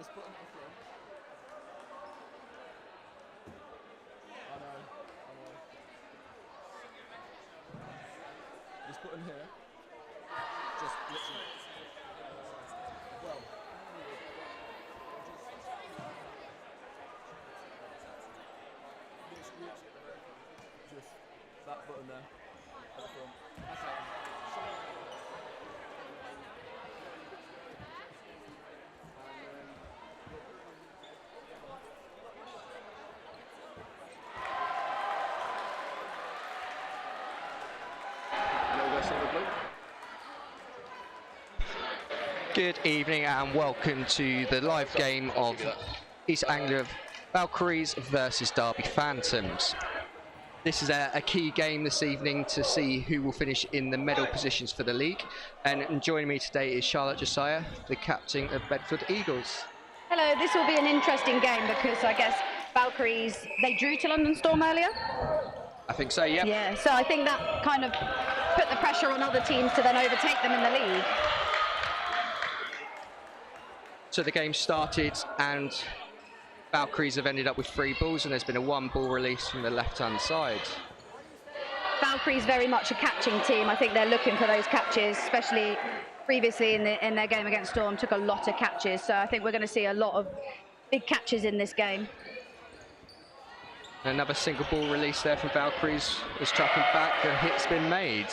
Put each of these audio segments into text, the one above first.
This button at the front. I know. This button here. Just literally. Well. Just that button there at the front. That's it. Good evening and welcome to the live game of East Anglia Valkyries versus Derby Phantoms. This is a key game this evening to see who will finish in the medal positions for the league. And joining me today is Charlotte Josiah, the captain of Bedford Eagles. Hello, this will be an interesting game because I guess Valkyries, they drew to London Storm earlier? I think so, yeah. Yeah, so I think that kind of put the pressure on other teams to then overtake them in the league. So the game started and Valkyries have ended up with 3 balls and there's been a 1 ball release from the left-hand side. Valkyries very much a catching team. I think they're looking for those catches, especially previously in their game against Storm, took a lot of catches. So I think we're going to see a lot of big catches in this game. Another single ball release there from Valkyries is tracking back, a hit's been made.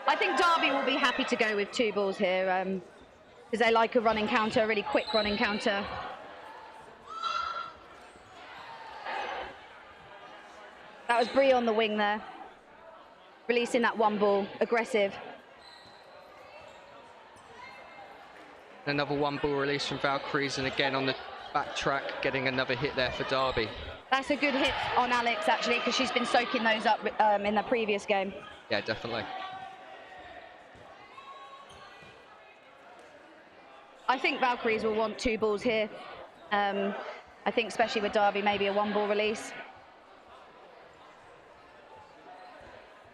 I think Derby will be happy to go with 2 balls here because they like a running counter, a really quick running counter. That was Bree on the wing there, releasing that 1 ball, aggressive. Another 1 ball release from Valkyries and again on the back track getting another hit there for Derby. That's a good hit on Alex actually because she's been soaking those up in the previous game. Yeah, definitely. I think Valkyries will want 2 balls here. I think especially with Derby, maybe a 1 ball release.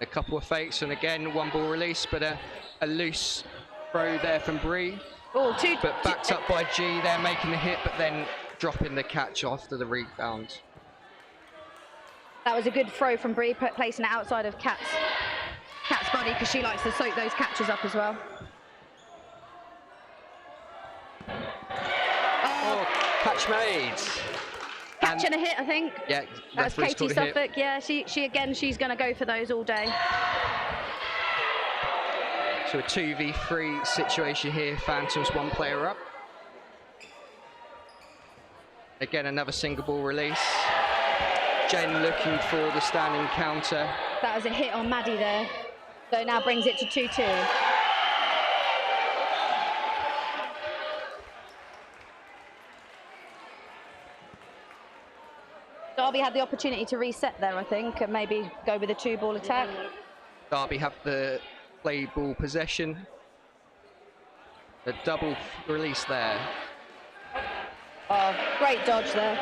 A couple of fakes and again 1 ball release, but a loose throw there from Bree. Oh, but backed up by G, they're making the hit, but then dropping the catch after the rebound. That was a good throw from Bree, placing it outside of Kat's body because she likes to soak those catches up as well. Oh, catch made. Catch and a hit, I think. Yeah, that's Katie Suffolk. Yeah, she's going to go for those all day. So a 2v3 situation here. Phantoms 1 player up. Again, another single ball release. Jen looking for the standing counter. That was a hit on Maddie there. So now brings it to 2-2. Derby had the opportunity to reset there, I think, and maybe go with a 2 ball attack. Derby have the play ball possession. A double release there. Oh, great dodge there.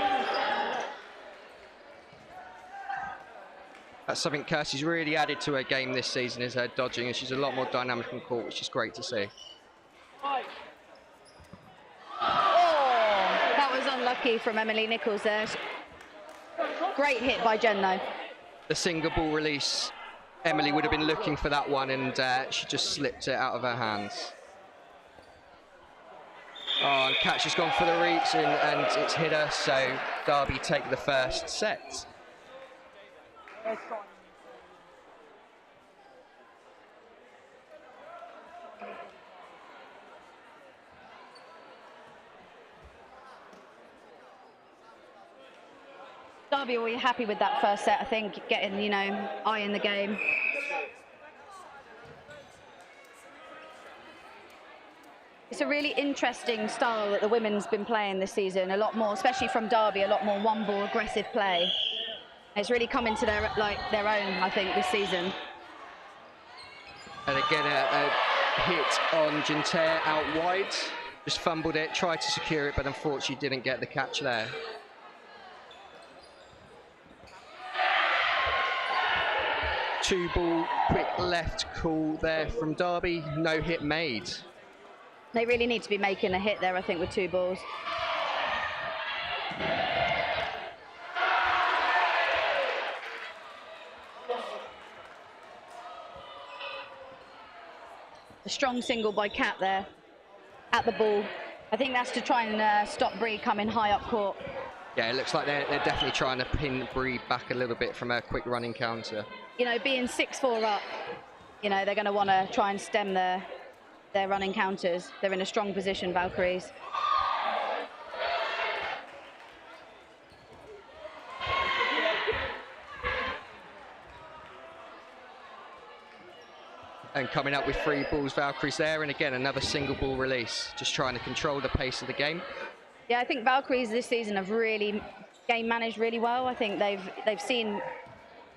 That's something Kirsty's really added to her game this season, is her dodging, and she's a lot more dynamic on court, which is great to see. Oh, that was unlucky from Emily Nichols there. Great hit by Jen though. The single ball release, Emily would have been looking for that one and she just slipped it out of her hands. Oh, and catch has gone for the reach and it's hit her, so Derby take the first set. Derby will be happy with that first set, I think, getting, eye in the game. It's a really interesting style that the women's been playing this season, a lot more, especially from Derby, a lot more 1 ball aggressive play. It's really come into their own, I think, this season. And again, a hit on Gentaire out wide. Just fumbled it, tried to secure it, but unfortunately didn't get the catch there. Two ball, quick left call there from Derby, no hit made. They really need to be making a hit there, I think, with 2 balls. A strong single by Kat there at the ball. I think that's to try and stop Bree coming high up court. Yeah, it looks like they're definitely trying to pin Bree back a little bit from a quick running counter. You know, being 6-4 up, you know, they're going to want to try and stem their running counters. They're in a strong position, Valkyries. And coming up with 3 balls, Valkyries there, and again another single ball release, just trying to control the pace of the game. Yeah, I think Valkyries this season have really game managed really well. I think they've seen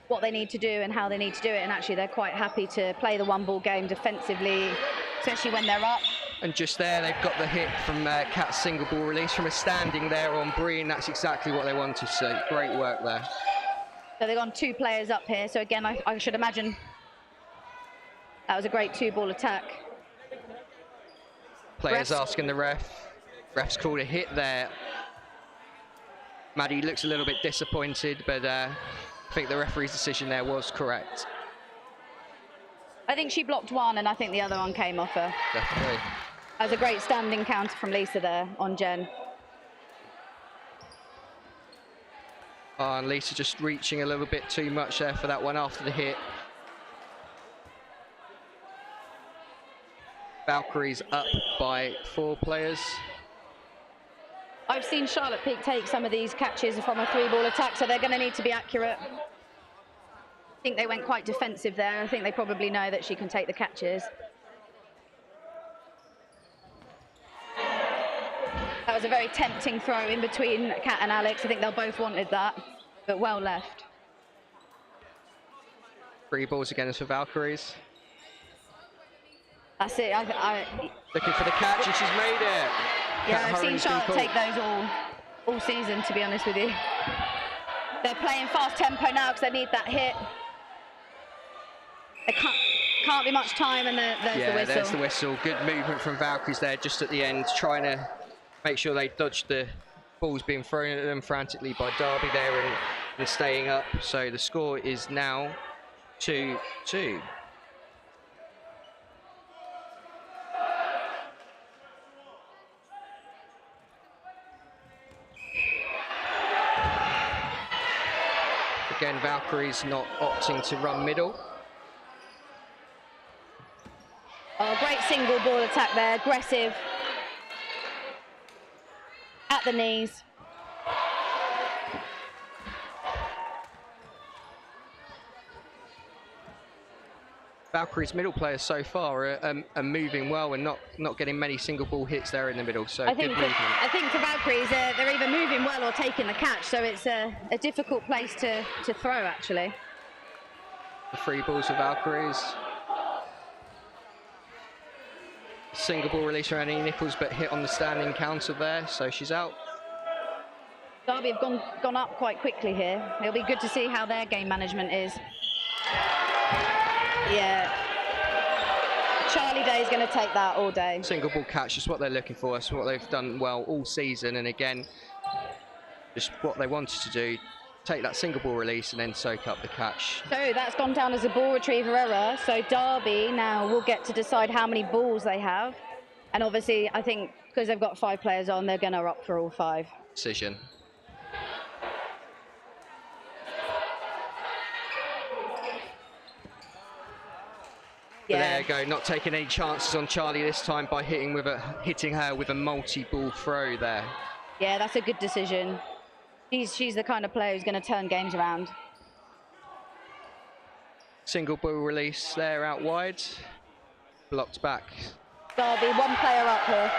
what they need to do and how they need to do it, and actually they're quite happy to play the 1-ball game defensively, especially when they're up. And just there, they've got the hit from Kat's single ball release from a standing there on Bree, and that's exactly what they wanted. So great work there. So they've gone 2 players up here. So again, I should imagine that was a great 2-ball attack. Players asking the ref's called a hit there. Maddie looks a little bit disappointed, but I think the referee's decision there was correct. I think she blocked one, and I think the other one came off her. Definitely. That was a great standing counter from Lisa there on Jen. Oh, and Lisa just reaching a little bit too much there for that one after the hit. Valkyries up by 4 players. I've seen Charlotte Peak take some of these catches from a 3-ball attack, so they're going to need to be accurate. I think they went quite defensive there. I think they probably know that she can take the catches. That was a very tempting throw in between Kat and Alex. I think they'll both wanted that, but well left. 3 balls again for Valkyries. That's it. Looking for the catch, and she's made it. Yeah, I've seen Charlotte take those all season, to be honest with you. They're playing fast tempo now because they need that hit. There can't be much time, and there's the whistle. Yeah, there's the whistle. Good movement from Valkyries there just at the end, trying to make sure they dodge the balls being thrown at them frantically by Darby there and staying up. So the score is now 2-2. Again, Valkyries not opting to run middle. Oh, great single ball attack there, aggressive. At the knees. Valkyries middle players so far are moving well and not getting many single ball hits there in the middle, so good movement. I think for Valkyries, they're either moving well or taking the catch, so it's a difficult place to throw, actually. The 3 balls for Valkyries. Single ball release from Annie Nichols, but hit on the standing counter there, so she's out. Derby have gone up quite quickly here. It'll be good to see how their game management is. Yeah. Charlie Day is going to take that all day. Single ball catch is what they're looking for. It's what they've done well all season, and again, just what they wanted to do. Take that single ball release and then soak up the catch. So that's gone down as a ball retriever error. So Derby now will get to decide how many balls they have. And obviously, I think because they've got 5 players on, they're going to opt for all 5. Decision. Yeah. There you go, not taking any chances on Charlie this time by hitting her with a multi-ball throw there. Yeah, that's a good decision. She's the kind of player who's going to turn games around. Single ball release there out wide. Blocked back. Derby, 1 player up here.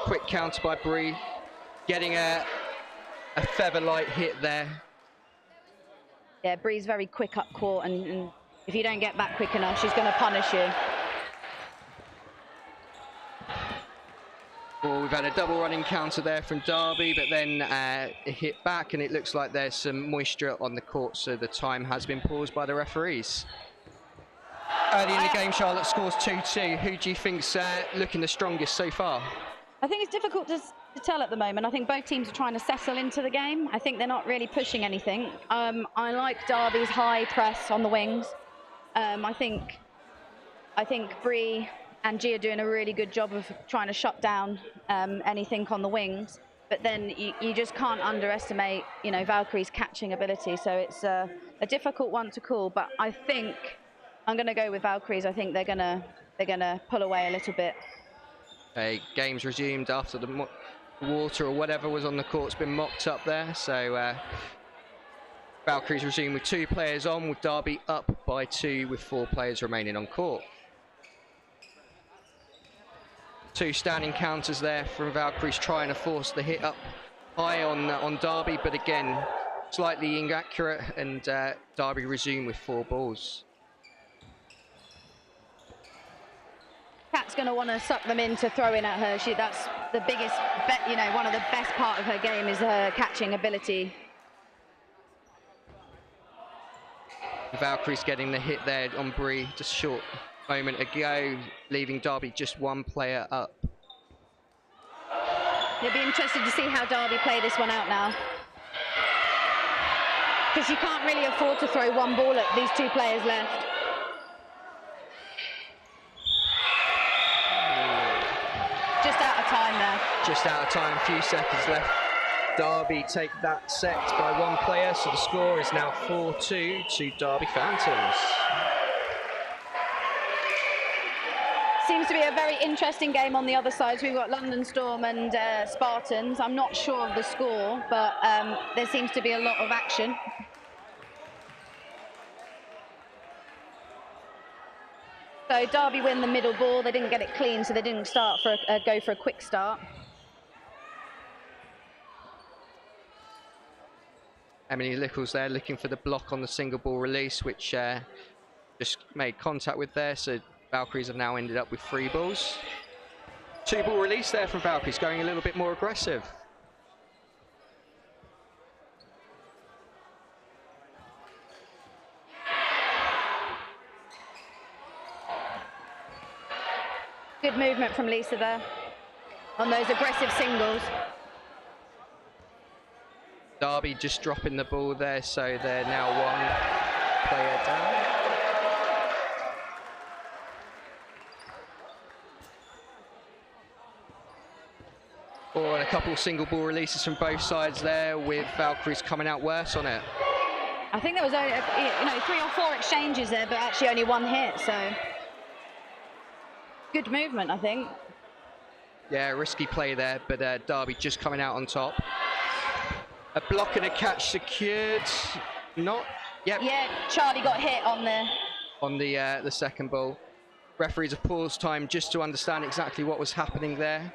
Quick counter by Bree. Getting a feather light hit there. Yeah, Bree's very quick up court, and if you don't get back quick enough, she's going to punish you. Well, we've had a double running counter there from Derby, but then a hit back, and it looks like there's some moisture on the court, so the time has been paused by the referees. Early in the game, Charlotte scores 2-2. Who do you think's looking the strongest so far? I think it's difficult to tell at the moment. I think both teams are trying to settle into the game. I think they're not really pushing anything. I like Derby's high press on the wings. I think Bree and G are doing a really good job of trying to shut down anything on the wings. But then you just can't underestimate, Valkyrie's catching ability. So it's a difficult one to call. But I think I'm going to go with Valkyries. I think they're gonna pull away a little bit. Okay, game's resumed after the water or whatever was on the court's been mopped up there. So Valkyries resume with 2 players on, with Derby up by 2 with 4 players remaining on court. 2 standing counters there from Valkyries trying to force the hit up high on Derby, but again, slightly inaccurate, and Derby resume with 4 balls. Kat's going to want to suck them in to throw in at her. That's the biggest, one of the best part of her game is her catching ability. Valkyries getting the hit there on Bree just a short moment ago, leaving Derby just 1 player up. You'll be interested to see how Derby play this one out now. Because you can't really afford to throw 1 ball at these 2 players left. Just out of time there. Just out of time, a few seconds left. Derby take that set by 1 player, so the score is now 4-2 to Derby Phantoms. Seems to be a very interesting game on the other side. So we've got London Storm and Spartans. I'm not sure of the score, but there seems to be a lot of action. So Derby win the middle ball. They didn't get it clean, so they didn't start for go for a quick start. Emily Lickles there looking for the block on the single ball release, which just made contact with there. So Valkyries have now ended up with 3 balls. 2 ball release there from Valkyries, going a little bit more aggressive. Good movement from Lisa there on those aggressive singles. Derby just dropping the ball there, so they're now 1 player down. And a couple of single ball releases from both sides there, with Valkyries coming out worse on it. I think there was only 3 or 4 exchanges there, but actually only 1 hit, so good movement, I think. Yeah, risky play there, but Derby just coming out on top. A block and a catch secured. Not. Yep. Yeah, Charlie got hit on the second ball. Referees have paused time just to understand exactly what was happening there.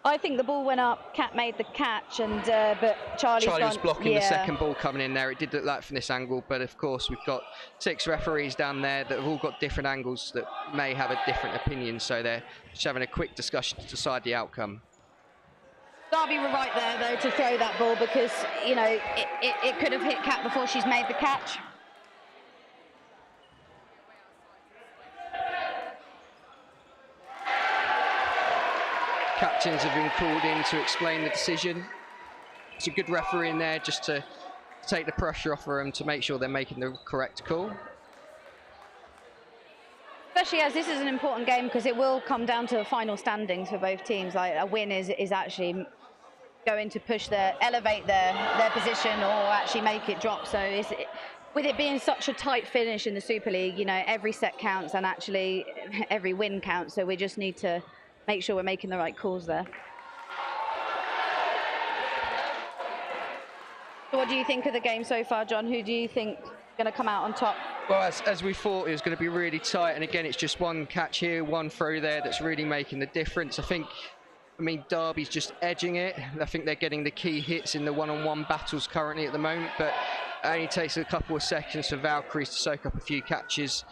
I think the ball went up, Kat made the catch, and but Charlie was blocking the second ball coming in there. It did look like from this angle, but of course we've got 6 referees down there that have all got different angles that may have a different opinion, so they're just having a quick discussion to decide the outcome. Derby were right there though to throw that ball, because it could have hit Kat before she's made the catch. Captains have been called in to explain the decision. It's a good referee in there just to take the pressure off of them, to make sure they're making the correct call. Especially as this is an important game, because it will come down to the final standings for both teams. Like a win is actually going to elevate their position, or actually make it drop. So with it being such a tight finish in the Super League, every set counts, and actually every win counts. So we just need to make sure we're making the right calls there. So what do you think of the game so far, John? Who do you think is going to come out on top? Well, as we thought, it was going to be really tight, and again, it's just 1 catch here, 1 throw there that's really making the difference. I mean, Derby's just edging it. I think they're getting the key hits in the one-on-one battles currently at the moment, but it only takes a couple of seconds for Valkyries to soak up a few catches.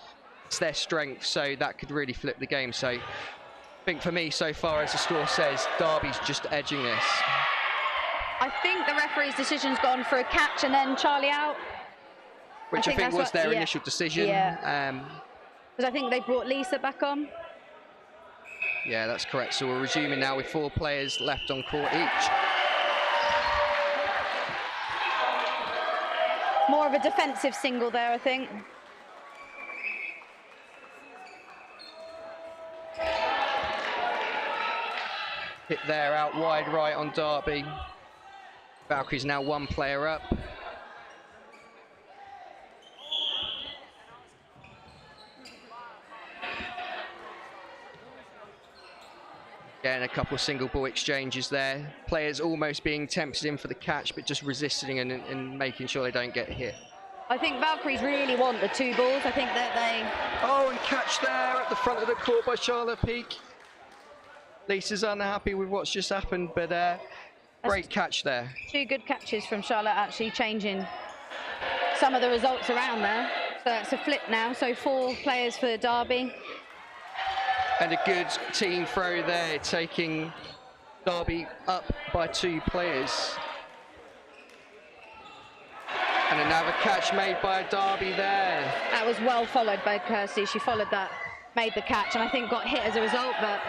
It's their strength, so that could really flip the game. So I think for me, so far, as the score says, Derby's just edging this. I think the referee's decision's gone for a catch and then Charlie out. Which I think was their initial decision. Yeah. Because I think they brought Lisa back on. Yeah, that's correct. So we're resuming now with 4 players left on court each. More of a defensive single there, I think. Hit there out wide right on Derby. Valkyries now 1 player up. Getting a couple of single ball exchanges there. Players almost being tempted in for the catch, but just resisting and making sure they don't get hit. I think Valkyries really want the 2 balls. I think that they... Oh, and catch there at the front of the court by Charlotte Peak. Lisa's unhappy with what's just happened, but great catch there. 2 good catches from Charlotte, actually changing some of the results around there. So it's a flip now. So 4 players for Derby. And a good team throw there, taking Derby up by 2 players. And another catch made by Derby there. That was well followed by Kirsty. She followed that, made the catch, and I think got hit as a result, but...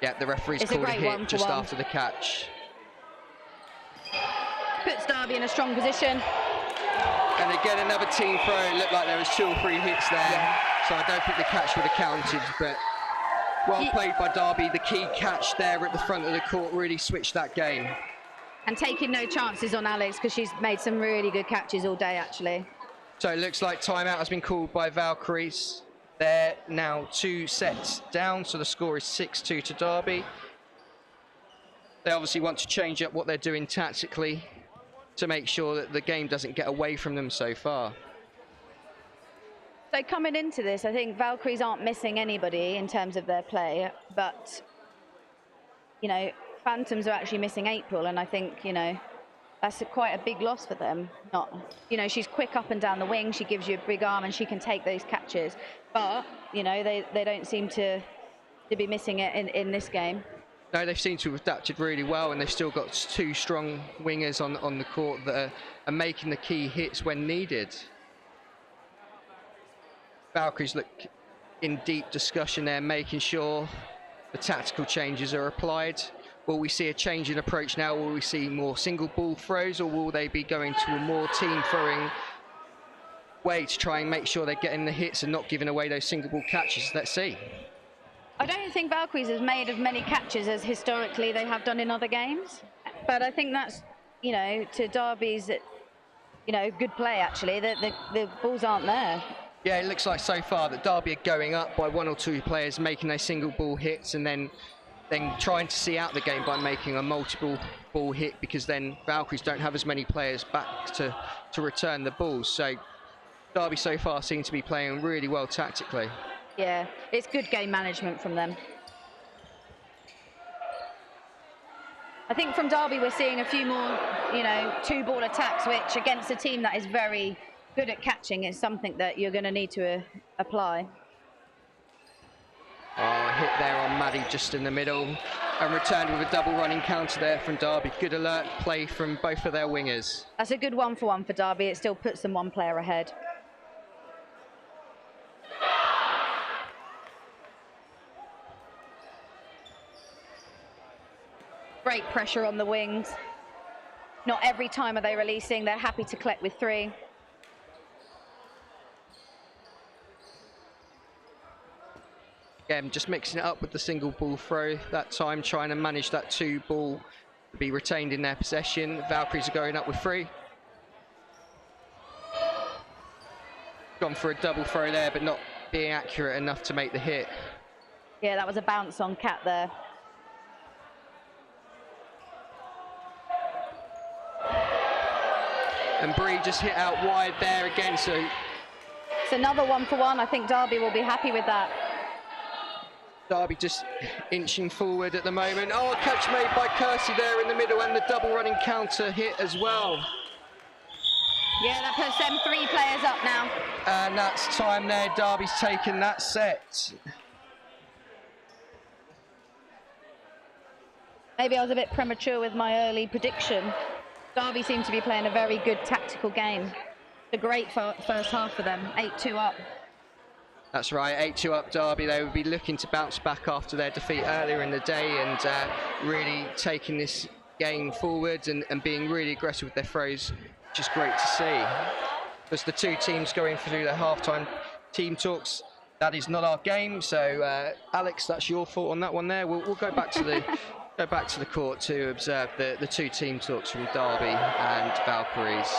Yeah, the referee's called a hit just after the catch. Puts Derby in a strong position. And again, another team throw. It looked like there was 2 or 3 hits there. Yeah. So I don't think the catch would have counted, but well played by Derby. The key catch there at the front of the court really switched that game. And taking no chances on Alex, because she's made some really good catches all day, actually. So it looks like timeout has been called by Valkyries. They're now 2 sets down, so the score is 6-2 to Derby. They obviously want to change up what they're doing tactically to make sure that the game doesn't get away from them so far. So coming into this, I think Valkyries aren't missing anybody in terms of their play, but, you know, Phantoms are actually missing April, and I think, you know, that's quite a big loss for them. You know, she's quick up and down the wing, she gives you a big arm and she can take those catches, but, you know, they don't seem to be missing it in this game. No, they seem to have adapted really well, and they've still got 2 strong wingers on the court that are making the key hits when needed. Valkyries look in deep discussion there, making sure the tactical changes are applied. Will we see a change in approach now? Will we see more single ball throws, or will they be going to a more team throwing way to try and make sure they're getting the hits and not giving away those single ball catches? Let's see. I don't think Valkyries has made as many catches as historically they have done in other games, but I think that's, you know, to Derby's, you know, good play actually. The balls aren't there. Yeah, it looks like so far that Derby are going up by 1 or 2 players, making those single ball hits, and then trying to see out the game by making a multiple ball hit, because then Valkyries don't have as many players back to return the balls. So Derby so far seem to be playing really well tactically. Yeah, it's good game management from them. I think from Derby we're seeing a few more, you know, 2-ball attacks, which against a team that is very good at catching is something that you're going to need to apply. Oh, hit there on Maddie just in the middle, and returned with a double running counter there from Derby. Good alert play from both of their wingers. That's a good 1-for-1 for Derby. It still puts them 1 player ahead. Great pressure on the wings. Not every time are they releasing. They're happy to collect with 3. Again, just mixing it up with the single ball throw that time, trying to manage that 2-ball to be retained in their possession. Valkyries are going up with 3. Gone for a double throw there, but not being accurate enough to make the hit. Yeah, that was a bounce on Kat there. And Bree just hit out wide there again, so... It's another 1-for-1. I think Derby will be happy with that. Derby just inching forward at the moment. Oh, a catch made by Kirsty there in the middle, and the double running counter hit as well. Yeah, that puts them 3 players up now. And that's time there. Derby's taken that set. Maybe I was a bit premature with my early prediction. Derby seemed to be playing a very good tactical game. A great first half for them, 8-2 up. That's right, 8-2 up Derby. They would be looking to bounce back after their defeat earlier in the day and really taking this game forward and being really aggressive with their throws, which is great to see. As the two teams going through their halftime team talks, that is not our game. So, Alex, that's your fault on that one there. We'll go back to the court to observe the two team talks from Derby and Valkyries.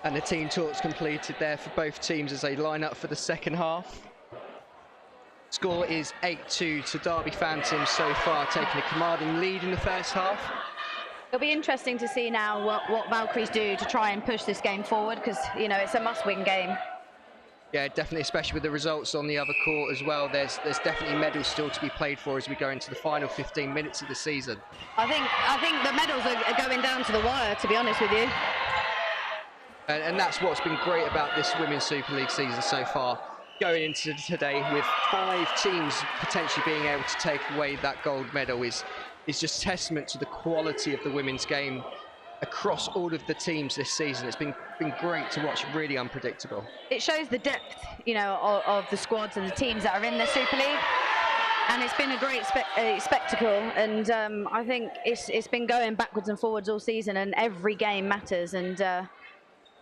And the team talks completed there for both teams as they line up for the second half. Score is 8-2 to Derby Phantoms so far, taking a commanding lead in the first half. It'll be interesting to see now what Valkyries do to try and push this game forward, because, you know, it's a must-win game. Yeah, definitely, especially with the results on the other court as well. There's definitely medals still to be played for as we go into the final 15 minutes of the season. I think the medals are going down to the wire, to be honest with you. And that's what's been great about this Women's Super League season so far. Going into today with 5 teams potentially being able to take away that gold medal is just testament to the quality of the women's game across all of the teams this season. It's been great to watch, really unpredictable. It shows the depth, you know, of the squads and the teams that are in the Super League. And it's been a great spectacle, and I think it's been going backwards and forwards all season, and every game matters. And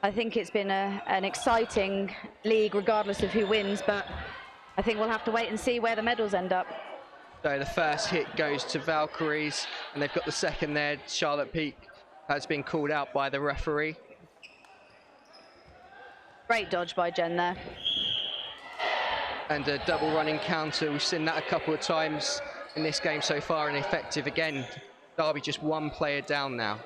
I think it's been an exciting league, regardless of who wins. But I think we'll have to wait and see where the medals end up. So the first hit goes to Valkyries, and they've got the second there. Charlotte Peak has been called out by the referee. Great dodge by Jen there. And a double running counter. We've seen that a couple of times in this game so far, and effective again. Derby just one player down now.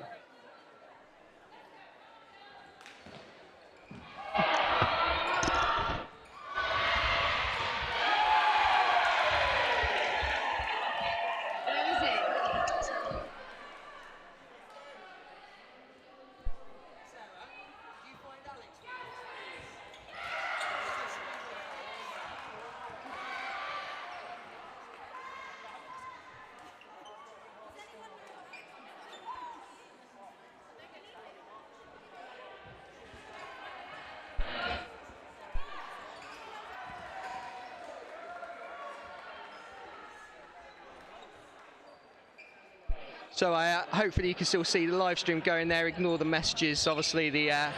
So hopefully you can still see the live stream going there. Ignore the messages. Obviously the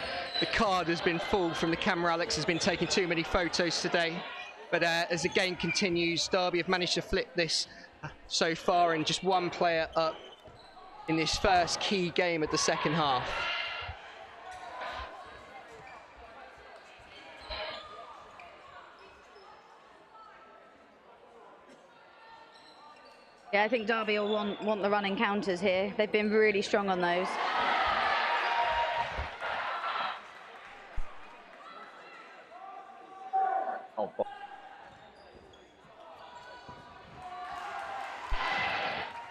card has been full from the camera. Alex has been taking too many photos today. But as the game continues, Derby have managed to flip this so far, and just one player up in this first key game of the second half. Yeah, I think Derby will want the running counters here. They've been really strong on those.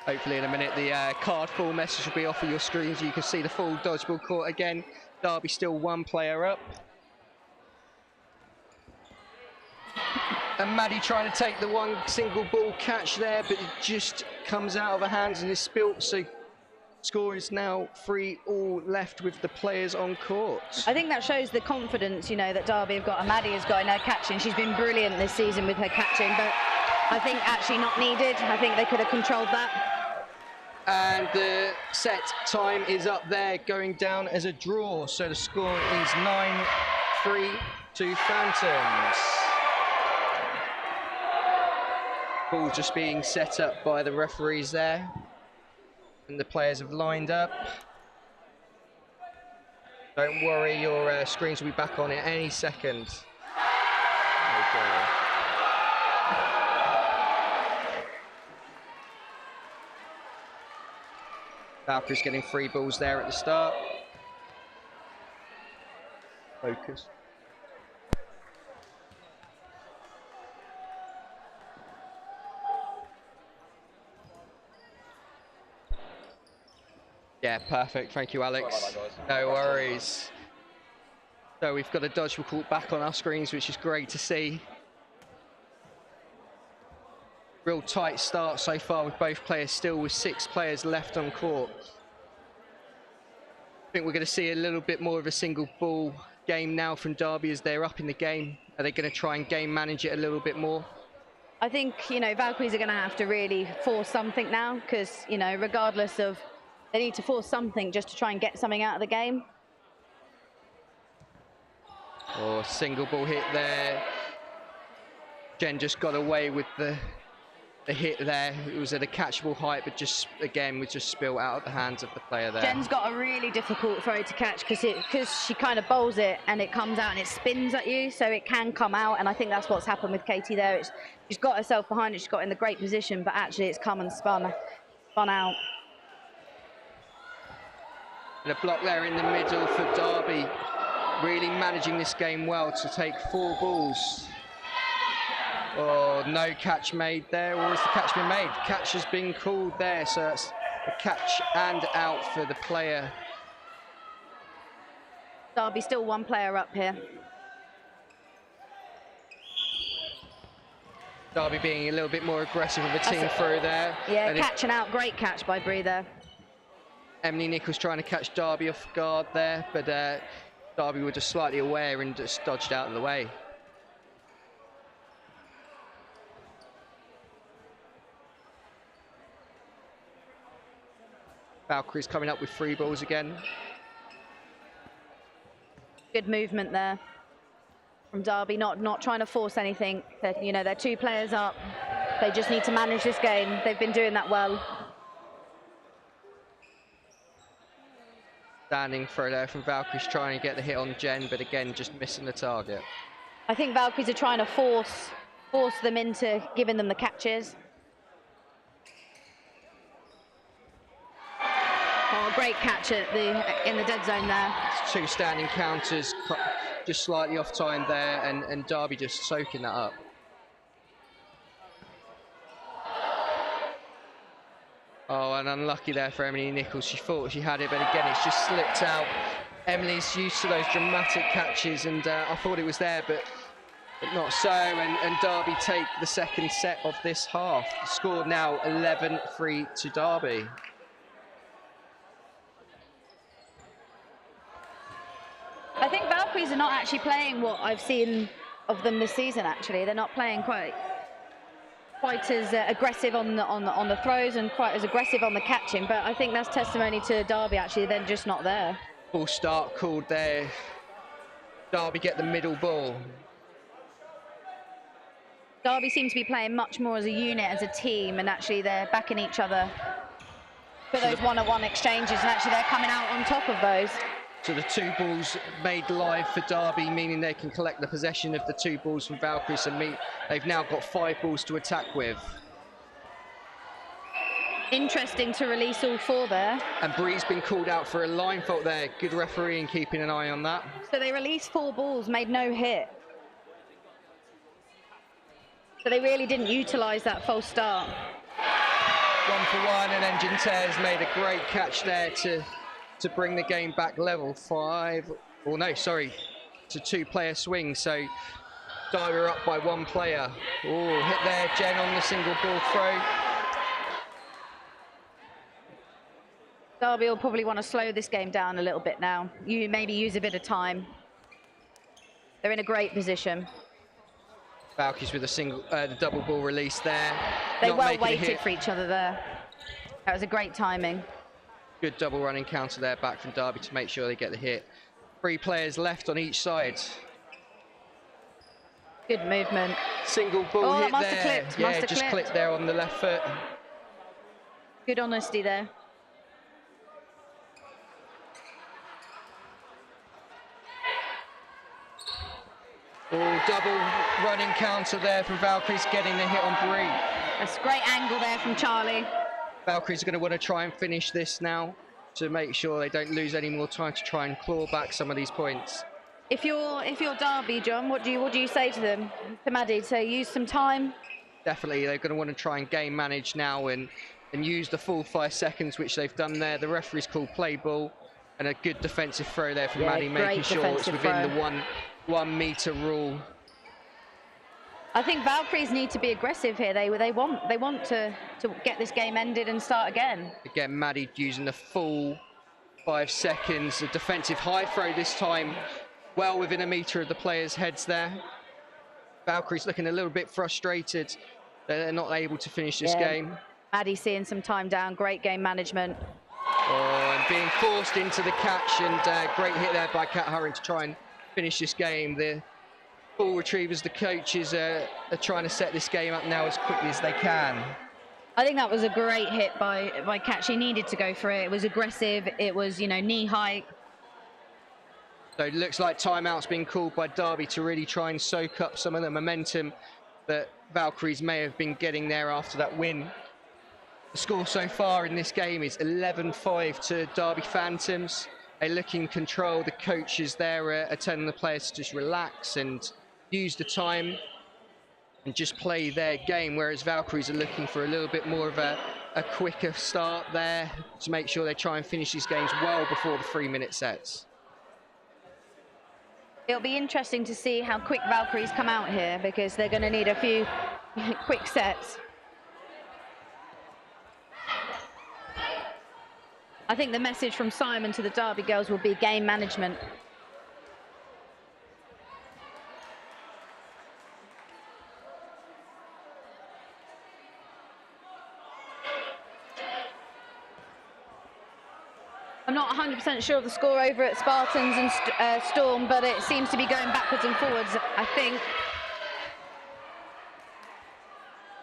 Hopefully in a minute the card full message will be off of your screens. You can see the full dodgeball court again. Derby still one player up. And Maddie trying to take the one single ball catch there, but it just comes out of her hands and is spilt. So score is now 3-all left with the players on court. I think that shows the confidence, you know, that Derby have got, and Maddie has got in her catching. She's been brilliant this season with her catching, but I think actually not needed. I think they could have controlled that. And the set time is up there, going down as a draw. So the score is 9-3 to Phantoms. Ball just being set up by the referees there. And the players have lined up. Don't worry, your screens will be back on at any second. Okay. Valkyries getting 3 balls there at the start. Focus. Yeah, perfect. Thank you, Alex. No worries. So we've got a dodgeball court back on our screens, which is great to see. Real tight start so far with both players still with 6 players left on court. I think we're going to see a little bit more of a single ball game now from Derby as they're up in the game. Are they going to try and game manage it a little bit more? I think, you know, Valkyries are going to have to really force something now because, you know, regardless of, they need to force something just to try and get something out of the game. Oh, single ball hit there. Jen just got away with the hit there. It was at a catchable height, but just again was just spilled out of the hands of the player there. Jen's got a really difficult throw to catch because she kind of bowls it and it comes out and it spins at you, so it can come out. And I think that's what's happened with Katie there. She's got herself behind it. She's got in the great position, but actually it's come and spun out. And a block there in the middle for Derby, really managing this game well to take 4 balls. Oh, no catch made there, or has the catch been made? Catch has been called there, so that's a catch and out for the player. Derby still 1 player up here. Derby being a little bit more aggressive with the team through there. Yeah, and catching out, great catch by Bree there. Emily Nichols trying to catch Derby off guard there, but Derby were just slightly aware and just dodged out of the way. Valkyries coming up with 3 balls again. Good movement there from Derby, not trying to force anything. You know, they're 2 players up. They just need to manage this game. They've been doing that well. Standing throw there from Valkyries trying to get the hit on Jen, but again just missing the target. I think Valkyries are trying to force them into giving them the catches. Oh, great catch in the dead zone there. 2 standing counters, just slightly off time there, and Derby just soaking that up. Oh, and unlucky there for Emily Nichols. She thought she had it, but again, it's just slipped out. Emily's used to those dramatic catches, and I thought it was there, but not so. And Derby take the second set of this half. The score now 11-3 to Derby. I think Valkyries are not actually playing what I've seen of them this season. Actually, they're not playing quite as aggressive on the throws and quite as aggressive on the catching. But I think that's testimony to Derby. Actually, they're just not there. Full start called there. Derby get the middle ball. Derby seem to be playing much more as a unit, as a team, and actually they're backing each other for those one-on-one exchanges, and actually they're coming out on top of those. So the 2 balls made live for Derby, meaning they can collect the possession of the 2 balls from Valkyries and they've now got 5 balls to attack with. Interesting to release all 4 there. And Bree's been called out for a line fault there. Good refereeing, keeping an eye on that. So they released 4 balls, made no hit. So they really didn't utilise that false start. 1-for-1, and Engine Tears made a great catch there to bring the game back level. It's a 2-player swing, so Derby are up by 1 player. Oh, hit there, Jen on the single ball throw. Derby will probably want to slow this game down a little bit now. You maybe use a bit of time. They're in a great position. Valkyries with the double ball release there. They well waited for each other there. That was a great timing. Good double running counter there back from Derby to make sure they get the hit. 3 players left on each side. Good movement. Single ball hit must there. have clipped. Yeah, just clipped there on the left foot. Good honesty there. Oh, double running counter there from Valkyries, getting the hit on Brie. That's a great angle there from Charlie. Valkyries are going to want to try and finish this now to make sure they don't lose any more time to try and claw back some of these points. If you're Derby, John, what do you say to them, to Maddie? To use some time? Definitely, they're going to want to try and game manage now and use the full 5 seconds, which they've done there. The referee's called play ball, and a good defensive throw there from Maddie, making sure it's within the 1 meter rule. I think Valkyries need to be aggressive here. They want to get this game ended and start again. Again, Maddie using the full 5 seconds. A defensive high throw this time, well within a meter of the players' heads there. Valkyries looking a little bit frustrated. They're not able to finish this game. Maddie seeing some time down. Great game management. Oh, and being forced into the catch, and great hit there by Kat Hurren to try and finish this game. The ball retrievers, the coaches are trying to set this game up now as quickly as they can. I think that was a great hit by Kat. She needed to go for it. It was aggressive. It was, knee high. So it looks like timeout's been called by Derby to really try and soak up some of the momentum that Valkyries may have been getting there after that win. The score so far in this game is 11-5 to Derby Phantoms. They look in control. The coaches there are telling the players to just relax and use the time and just play their game, whereas Valkyries are looking for a little bit more of a quicker start there to make sure they try and finish these games well before the 3-minute sets. It'll be interesting to see how quick Valkyries come out here, because they're going to need a few quick sets. I think the message from Simon to the Derby girls will be game management. I'm not 100% sure of the score over at Spartans and Storm, but it seems to be going backwards and forwards, I think.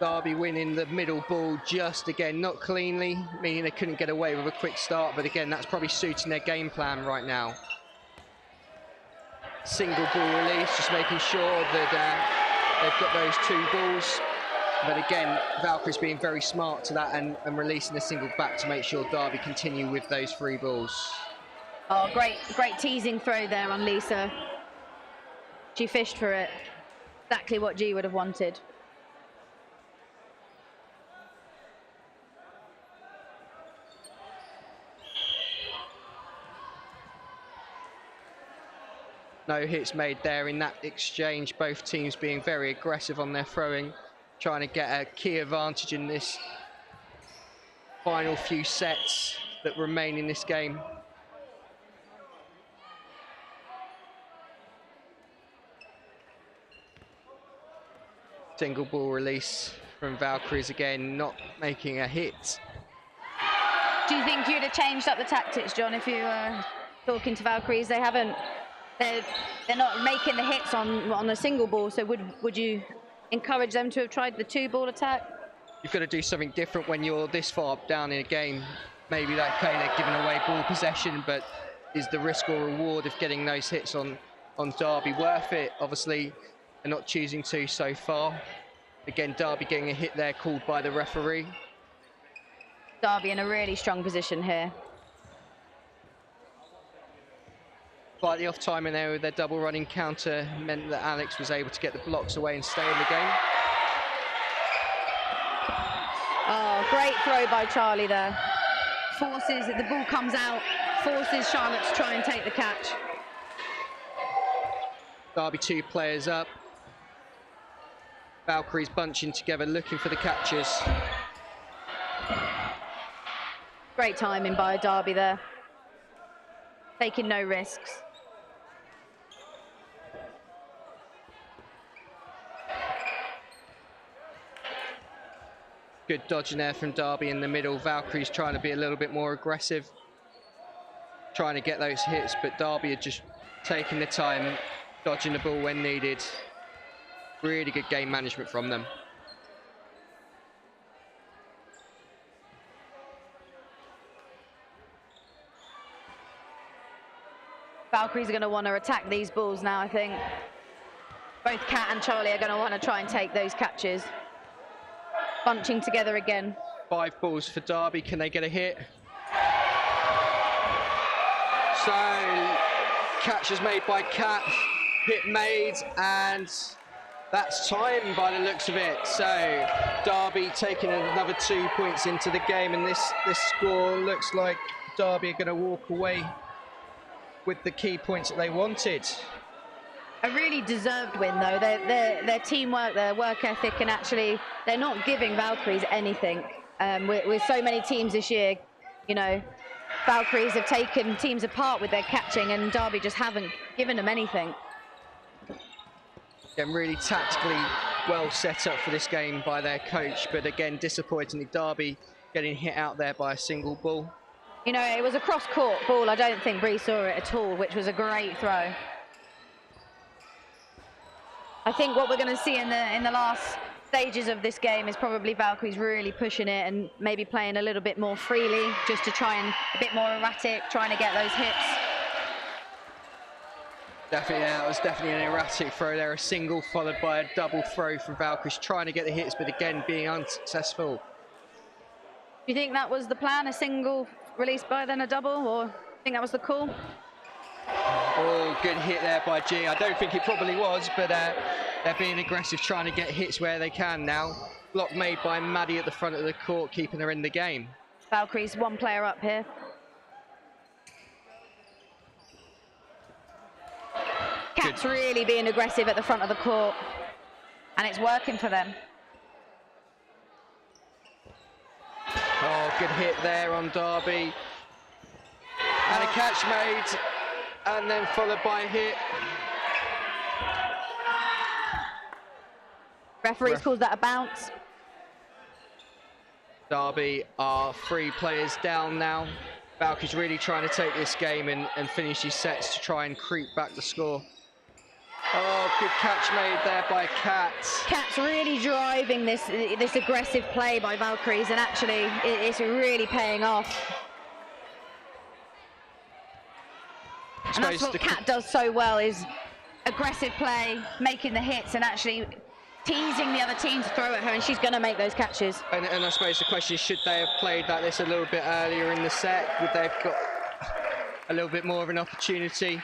Derby winning the middle ball just again, not cleanly, meaning they couldn't get away with a quick start, but again, that's probably suiting their game plan right now. Single ball release, just making sure that they've got those 2 balls. But again, Valkyries being very smart to that and releasing a single back to make sure Derby continue with those 3 balls. Oh, great teasing throw there on Lisa. She fished for it. Exactly what G would have wanted. No hits made there in that exchange, both teams being very aggressive on their throwing, trying to get a key advantage in this final few sets that remain in this game. Single ball release from Valkyries again, not making a hit. Do you think you'd have changed up the tactics, John, if you were talking to Valkyries? They haven't. They're not making the hits on a single ball, so would you encourage them to have tried the 2-ball attack? You've got to do something different when you're this far down in a game. Maybe like they're giving away ball possession, but is the risk or reward of getting those hits on Derby worth it? Obviously, they're not choosing to so far. Again, Derby getting a hit there called by the referee. Derby in a really strong position here. Slightly off timing there with their double running counter meant that Alex was able to get the blocks away and stay in the game. Oh, Great throw by Charlie there. Forces, the ball comes out, forces Charlotte to try and take the catch. Derby 2 players up. Valkyries bunching together, looking for the catches. Great timing by Derby there. Taking no risks. Good dodging there from Derby in the middle. Valkyries trying to be a little bit more aggressive, trying to get those hits, but Derby are just taking the time, dodging the ball when needed. Really good game management from them. Valkyries are going to want to attack these balls now, I think. Both Kat and Charlie are going to want to try and take those catches. Bunching together again. 5 balls for Derby. Can they get a hit? So, catch is made by Kat, hit made, and that's time by the looks of it. So, Derby taking another 2 points into the game, and this score looks like Derby are going to walk away with the key points that they wanted. A really deserved win, though. Their teamwork, their work ethic, and actually they're not giving Valkyries anything. With so many teams this year, you know, Valkyries have taken teams apart with their catching, and Derby just haven't given them anything. Again, really tactically well set up for this game by their coach, but again, disappointingly, Derby getting hit out there by a single ball. You know, it was a cross-court ball. I don't think Bree saw it at all, which was a great throw. I think what we're going to see in the last stages of this game is probably Valkyries really pushing it and maybe playing a little bit more freely, just to try and a bit more erratic, trying to get those hits. Definitely, yeah, it was definitely an erratic throw there. A single followed by a double throw from Valkyries, trying to get the hits, but again, being unsuccessful. Do you think that was the plan, a single released by then a double, or do you think that was the call? Oh, good hit there by G. I don't think it probably was, but they're being aggressive, trying to get hits where they can now. Block made by Maddie at the front of the court, keeping her in the game. Valkyries, 1 player up here. Cat's really being aggressive at the front of the court, and it's working for them. Oh, good hit there on Derby. And a catch made, and then followed by a hit. Referees calls that a bounce. Derby are 3 players down now. Valkyries really trying to take this game and finish these sets to try and creep back the score. Oh, good catch made there by Kat. Kat's really driving this aggressive play by Valkyries, and actually it's really paying off. And that's what Kat does so well, is aggressive play, making the hits, and actually teasing the other team to throw at her, and she's going to make those catches. And I suppose the question is, should they have played like this a little bit earlier in the set? Would they have got a little bit more of an opportunity?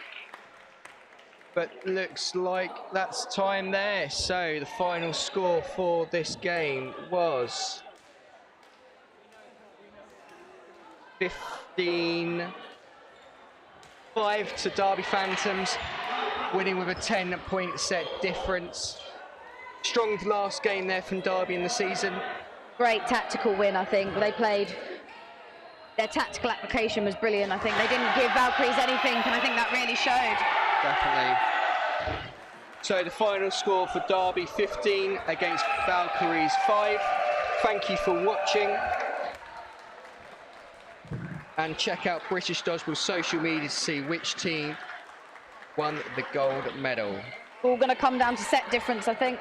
But looks like that's time there. So the final score for this game was 15-5 to Derby Phantoms, winning with a 10-point set difference. Strong last game there from Derby in the season. Great tactical win, I think. They played, their tactical application was brilliant. I think they didn't give Valkyries anything, and I think that really showed. Definitely. So the final score for Derby 15 against Valkyries 5. Thank you for watching. And check out British Dodgeball's social media to see which team won the gold medal. All going to come down to set difference, I think.